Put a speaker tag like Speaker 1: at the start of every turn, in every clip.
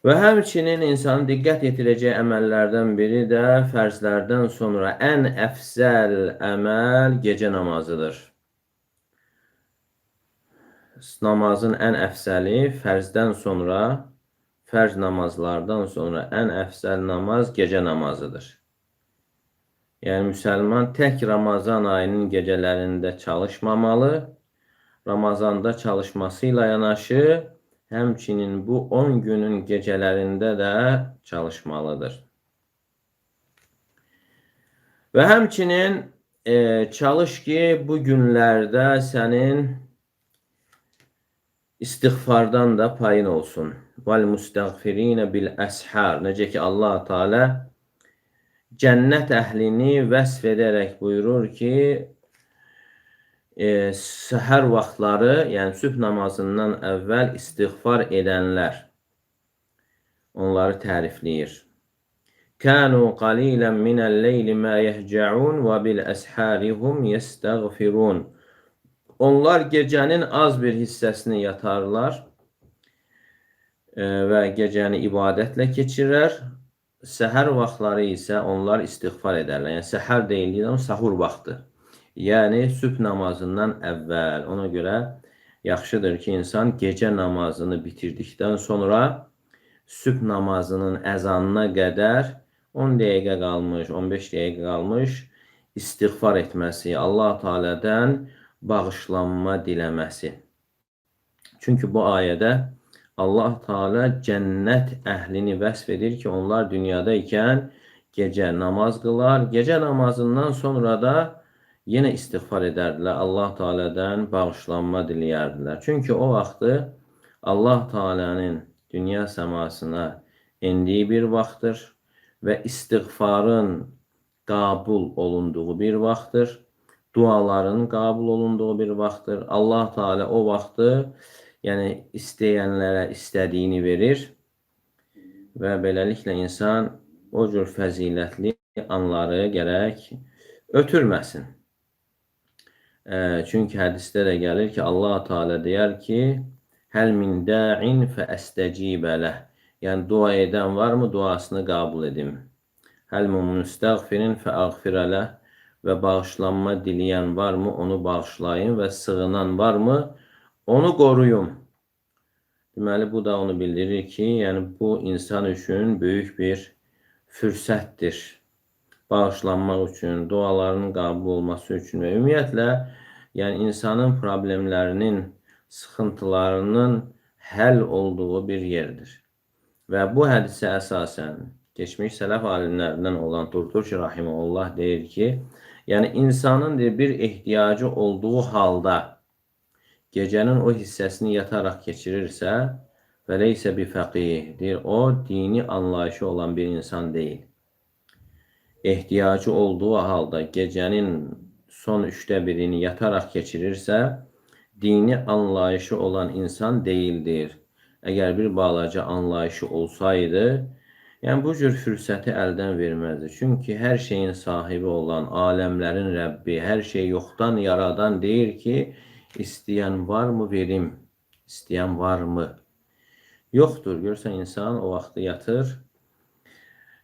Speaker 1: Və həmçinin insanın diqqət yetirəcəyi əməllərdən biri də fərzlərdən sonra ən əfzəl əməl gecə namazıdır. Namazın ən əfzəli fərzdən sonra, fərz namazlardan sonra ən əfzəl namaz gecə namazıdır. Yəni, müsəlman tək Ramazan ayının gecələrində çalışmamalı, Ramazanda çalışması ilə yanaşı, həmçinin bu 10 günün gecələrində də çalışmalıdır. Və həmçinin çalış ki, bu günlərdə sənin istiğfardan da payın olsun. Vəl-müstəğfirinə bil-əshar. Necə ki, Allah-u Teala cənnət əhlini vəsf edərək buyurur ki, səhər vaxtları, yəni sübh namazından əvvəl istiğfar edənlər onları tərifləyir. Kənu qalilən minəl-leyli mə yəhcəun və bil-əsharihum yestəğfirun. Onlar gecənin az bir hissəsini yatarlar və gecəni ibadətlə keçirər. Səhər vaxtları isə onlar istiğfar edərlər. Yəni, səhər deyildiyi sahur vaxtı. Yəni, sübh namazından əvvəl. Ona görə yaxşıdır ki, insan gecə namazını bitirdikdən sonra sübh namazının əzanına qədər 10 dəqiqə qalmış, 15 dəqiqə qalmış istiğfar etməsi, Allah-u Teala'dan bağışlanma diləməsi. Çünki bu ayədə Allah Teala cənnət əhlini vəsf edir ki, onlar dünyada ikən gecə namaz qılar, gecə namazından sonra da yenə istiğfar edərdilər, Allah Teala'dan bağışlanma diləyərdilər. Çünki o vaxtı Allah Teala'nın dünya səmasına endiyi bir vaxtdır və istiğfarın qəbul olunduğu bir vaxtdır, duaların qəbul olunduğu bir vaxtdır. Allah Teala o vaxtı yəni istəyənlərə istədiyini verir və beləliklə insan o cür fəzilətli anları gərək ötürməsin. Çünki hədisdə də gəlir ki, Allah Teala deyər ki, həl min da'in fəəstəcibə ləh. Yəni, dua edən varmı, duasını qəbul edim. Həl min müstəğfirin fəəğfirə ləh. Və bağışlanma diləyən varmı, onu bağışlayın və sığınan varmı, onu qoruyun. Deməli, bu da onu bildirir ki, yəni bu insan üçün böyük bir fürsətdir. Bağışlanmaq üçün, dualarının qəbul olması üçün və ümumiyyətlə, yəni insanın problemlərinin, sıxıntılarının həll olduğu bir yerdir. Və bu hədisə əsasən, geçmiş sələf alimlərindən olan Turtuş Rahimullah deyir ki, yəni insanın bir ehtiyacı olduğu halda gecənin o hissəsini yataraq keçirirsə, fəleysə bi fəqihdir, o dini anlayışı olan bir insan deyil. Ehtiyacı olduğu halda gecənin son 1/3-ni yataraq keçirirsə, dini anlayışı olan insan deyildir. Əgər bir balaca anlayışı olsaydı, yəni bu cür fürsəti əldən verməzdi. Çünki hər şeyin sahibi olan, aləmlərin Rəbbi, hər şey yoxdan yaradan deyir ki, istəyən varmı verim, istəyən varmı? Yoxdur. Görsən, insan o vaxtı yatır,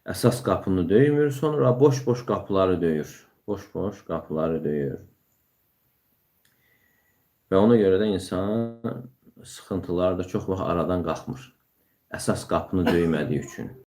Speaker 1: əsas qapını döymür, sonra boş-boş qapıları döyür. Boş-boş qapıları döyür. Və ona görə də insan sıxıntıları da çox vaxt aradan qalxmır. Əsas qapını döymədiyi üçün.